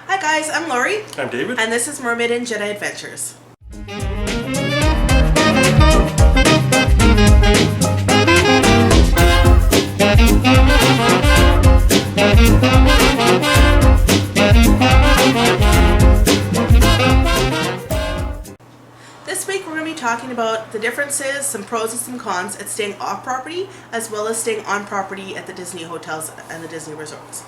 Hi guys, I'm Lori. I'm David. And this is Mermaid and Jedi Adventures. This week we're going to be talking about the differences, some pros and some cons at staying off property as well as staying on property at the Disney hotels and the Disney resorts.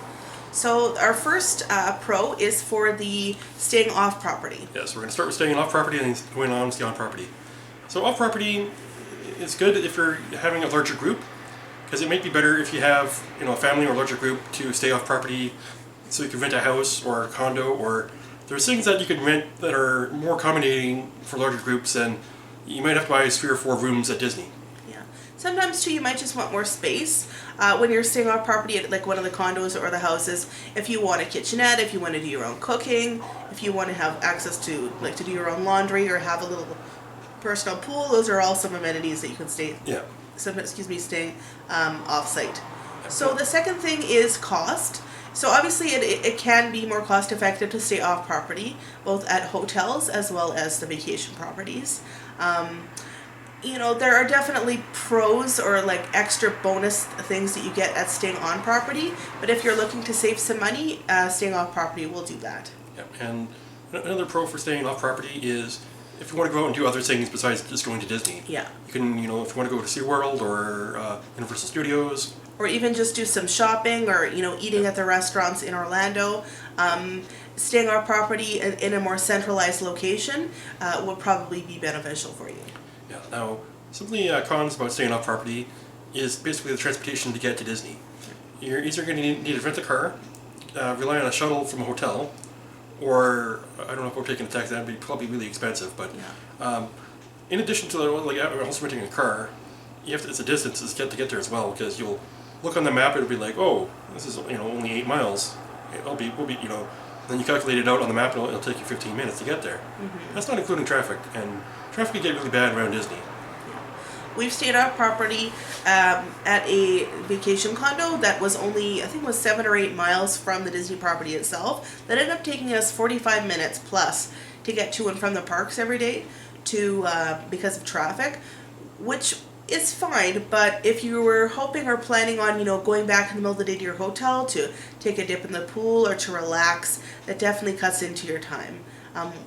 So our first pro is for the staying off property. Yes, we're going to start with staying off property and then going on to stay on property. So off property is good if you're having a larger group, because it might be better if you have a family or a larger group to stay off property, so you can rent a house or a condo, or there's things that you can rent that are more accommodating for larger groups, and you might have to buy 3 or 4 rooms at Disney. Yeah. Sometimes too you might just want more space when you're staying off property at like one of the condos or the houses. If you want a kitchenette, if you want to do your own cooking, if you want to have access to to do your own laundry or have a little personal pool, those are all some amenities that you can stay. Yeah. Staying off site. So the second thing is cost. So obviously it can be more cost effective to stay off property, both at hotels as well as the vacation properties. There are definitely pros or like extra bonus things that you get at staying on property, but if you're looking to save some money, staying off property will do that. Yeah. And another pro for staying off property is if you want to go out and do other things besides just going to Disney. Yeah. You can, if you want to go to SeaWorld or Universal Studios. Or even just do some shopping or, eating at the restaurants in Orlando. Staying on property in a more centralized location would probably be beneficial for you. Yeah. Now, some of the cons about staying off property is basically the transportation to get to Disney. You're either going to need to rent a car, rely on a shuttle from a hotel, or I don't know if we're taking a taxi. That'd be probably really expensive. But in addition to also renting a car, it's a distance to get there as well, because you'll look on the map. It'll be like, oh, this is only 8 miles. We'll be then you calculate it out on the map, and it'll take you 15 minutes to get there. Mm-hmm. That's not including traffic, and traffic can get really bad around Disney. We've stayed off property at a vacation condo that was only, I think it was 7 or 8 miles from the Disney property itself. That ended up taking us 45 minutes plus to get to and from the parks every day because of traffic, which is fine. But if you were hoping or planning on, going back in the middle of the day to your hotel to take a dip in the pool or to relax, that definitely cuts into your time.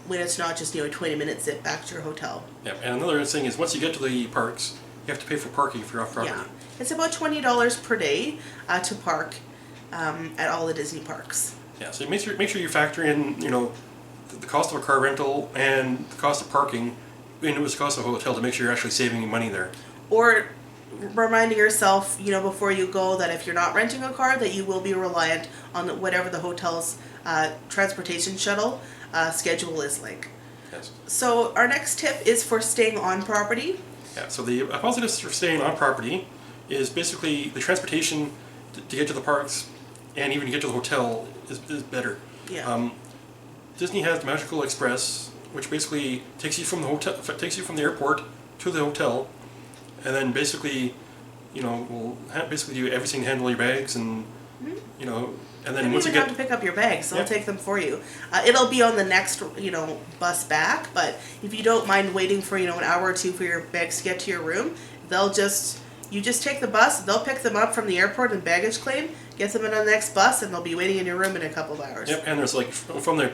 When it's not just a 20-minute zip back to your hotel. Yeah, and another thing is once you get to the parks, you have to pay for parking if you're off property. Yeah, it's about $20 per day to park at all the Disney parks. Yeah, so make sure you factor in the cost of a car rental and the cost of parking, and it was the cost of a hotel to make sure you're actually saving money there. Or reminding yourself, before you go, that if you're not renting a car, that you will be reliant on whatever the hotel's transportation shuttle schedule is like. Yes. So our next tip is for staying on property. Yeah. So the positives for staying on property is basically the transportation to get to the parks and even to get to the hotel is better. Yeah. Disney has the Magical Express, which basically takes you from the airport to the hotel, and then basically, will basically do everything to handle your bags and And then once you have to pick up your bags, they'll take them for you. It'll be on the next, bus back. But if you don't mind waiting for, an hour or two for your bags to get to your room, you just take the bus. They'll pick them up from the airport and baggage claim, get them in on the next bus, and they'll be waiting in your room in a couple of hours. Yep, and there's from the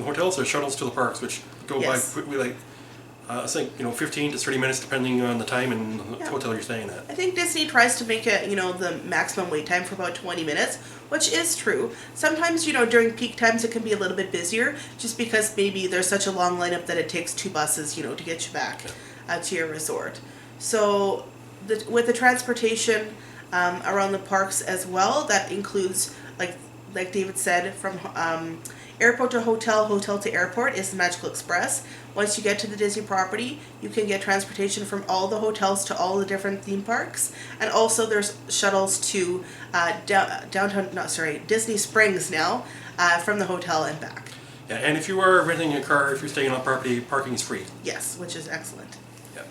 hotels, there's shuttles to the parks, which go by quickly. I think 15 to 30 minutes depending on the time and the hotel you're staying at. I think Disney tries to make it, the maximum wait time for about 20 minutes, which is true. Sometimes, during peak times it can be a little bit busier, just because maybe there's such a long lineup that it takes 2 buses, to get you back to your resort. So with the transportation around the parks as well, that includes, like David said, from airport to hotel, hotel to airport is the Magical Express. Once you get to the Disney property, you can get transportation from all the hotels to all the different theme parks. And also there's shuttles to Disney Springs now from the hotel and back. Yeah, and if you are renting a car, if you're staying on property, parking is free. Yes, which is excellent. Yeah.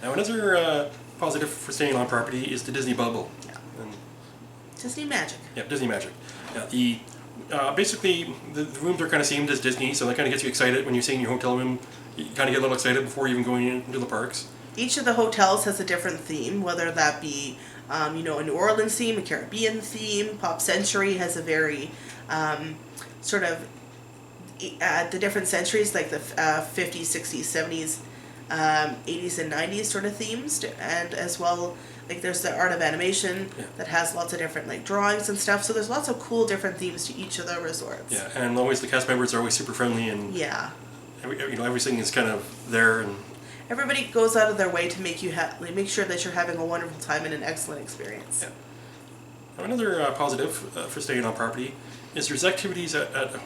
Now another positive for staying on property is the Disney bubble. Yeah. Disney Magic. Yeah, Disney Magic. Yeah, Basically, the rooms are kind of themed as Disney, so that kind of gets you excited when you stay in your hotel room. You kind of get a little excited before even going into the parks. Each of the hotels has a different theme, whether that be, a New Orleans theme, a Caribbean theme. Pop Century has a very sort of the different centuries, like the 50s, 60s, 70s, 80s, and 90s sort of themes, and as well, like there's the Art of Animation that has lots of different like drawings and stuff. So there's lots of cool different themes to each of the resorts. Yeah, and always the cast members are always super friendly, and Yeah. everything is kind of there. And Everybody goes out of their way to make you make sure that you're having a wonderful time and an excellent experience. yeah. Now, another positive for staying on property is there's activities at the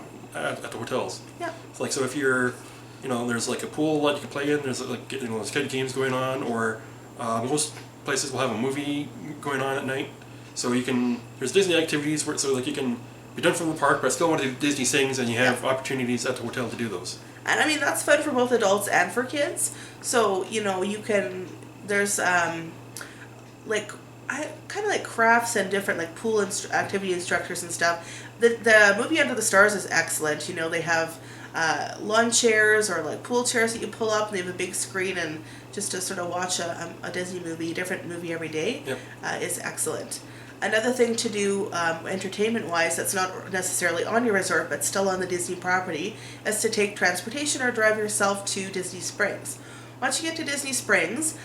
hotels. Yeah. So if you're, there's like a pool that you can play in. There's like there's kid games going on, or most places will have a movie going on at night. So there's Disney activities so like you can be done from the park, but still want to do Disney things, and you have opportunities at the hotel to do those. And I mean, that's fun for both adults and for kids. So, there's like kind of like crafts and different like pool activity instructors and stuff. The movie Under the Stars is excellent. They have lawn chairs or like pool chairs that you pull up, and they have a big screen, and just to sort of watch a Disney movie, different movie every day, is excellent. Another thing to do entertainment-wise that's not necessarily on your resort but still on the Disney property is to take transportation or drive yourself to Disney Springs. Once you get to Disney Springs,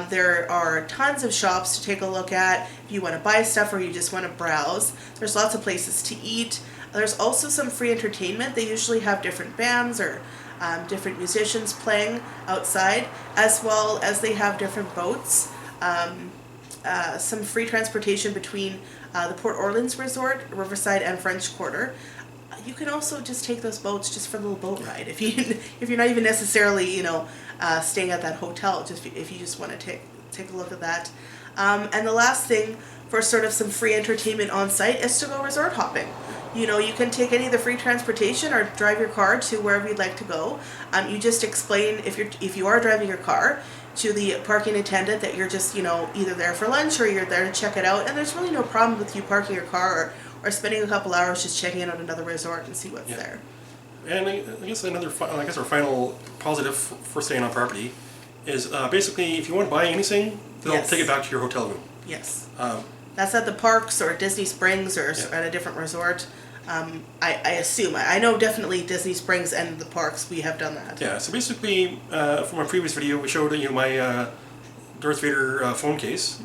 there are tons of shops to take a look at if you want to buy stuff or you just want to browse. There's lots of places to eat. There's also some free entertainment. They usually have different bands or different musicians playing outside, as well as they have different boats. Some free transportation between the Port Orleans Resort, Riverside, and French Quarter. You can also just take those boats just for a little boat ride if you're not even necessarily staying at that hotel. Just if you just want to take a look at that. And the last thing for sort of some free entertainment on site is to go resort hopping. You can take any of the free transportation or drive your car to wherever you'd like to go. You just explain if you are driving your car to the parking attendant that you're just either there for lunch or you're there to check it out, and there's really no problem with you parking your car or spending a couple hours just checking out another resort and see what's there. And I guess our final positive for staying on property is basically if you want to buy anything, they'll take it back to your hotel room. Yes. That's at the parks or Disney Springs or at a different resort. I assume. I know definitely Disney Springs and the parks, we have done that. Yeah, so basically, from a previous video, we showed my Darth Vader phone case.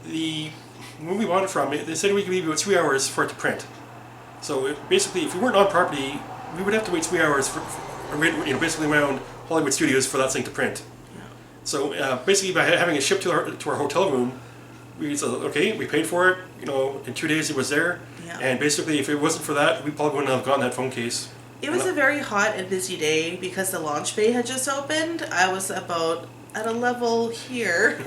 Mm-hmm. When we bought it from, they said we could leave about 3 hours for it to print. So basically, if we weren't on property, we would have to wait 3 hours for basically around Hollywood Studios for that thing to print. Yeah. So basically, by having it shipped to our hotel room, we said, okay, we paid for it. In 2 days it was there. Yeah. And basically, if it wasn't for that, we probably wouldn't have gotten that phone case. It was a very hot and busy day because the launch bay had just opened. I was about at a level here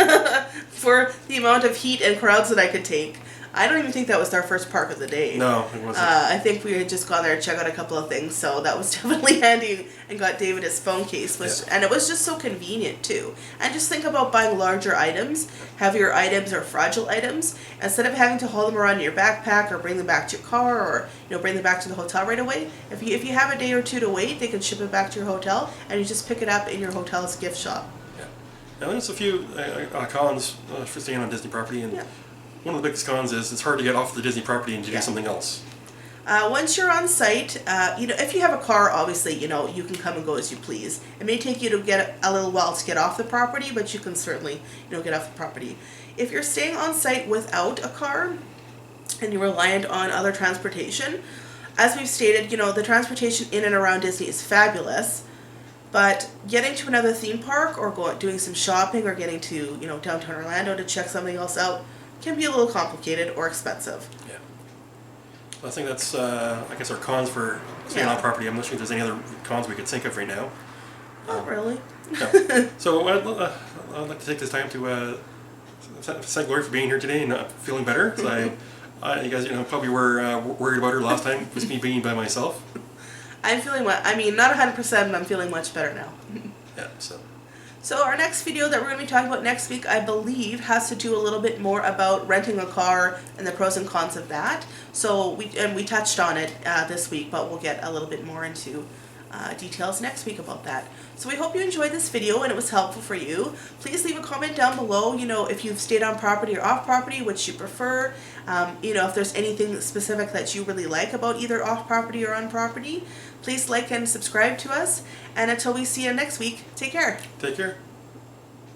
for the amount of heat and crowds that I could take. I don't even think that was our first park of the day. No, it wasn't. I think we had just gone there to check out a couple of things, so that was definitely handy and got David his phone case. And it was just so convenient, too. And just think about buying larger items, heavier items or fragile items, instead of having to haul them around in your backpack or bring them back to your car or bring them back to the hotel right away. If you have a day or two to wait, they can ship it back to your hotel, and you just pick it up in your hotel's gift shop. Yeah. Now, there's a few cons for staying on Disney property, and one of the biggest cons is it's hard to get off the Disney property and to do something else. Once you're on site, if you have a car, obviously, you can come and go as you please. It may take you to get a little while to get off the property, but you can certainly, get off the property. If you're staying on site without a car and you're reliant on other transportation, as we've stated, the transportation in and around Disney is fabulous, but getting to another theme park or doing some shopping or getting to, downtown Orlando to check something else out can be a little complicated or expensive. Yeah. Well, I think that's, I guess, our cons for staying on property. I'm not sure if there's any other cons we could think of right now. Not really. No. So I'd like to take this time to thank Lori for being here today and feeling better. So you guys, probably were worried about her last time with me being by myself. I'm feeling not 100%, but I'm feeling much better now. Yeah. So So our next video that we're going to be talking about next week, I believe, has to do a little bit more about renting a car and the pros and cons of that. So we touched on it this week, but we'll get a little bit more into details next week about that. So we hope you enjoyed this video and it was helpful for you. Please leave a comment down below, if you've stayed on property or off property, which you prefer. If there's anything specific that you really like about either off property or on property. Please like and subscribe to us. And until we see you next week, take care. Take care.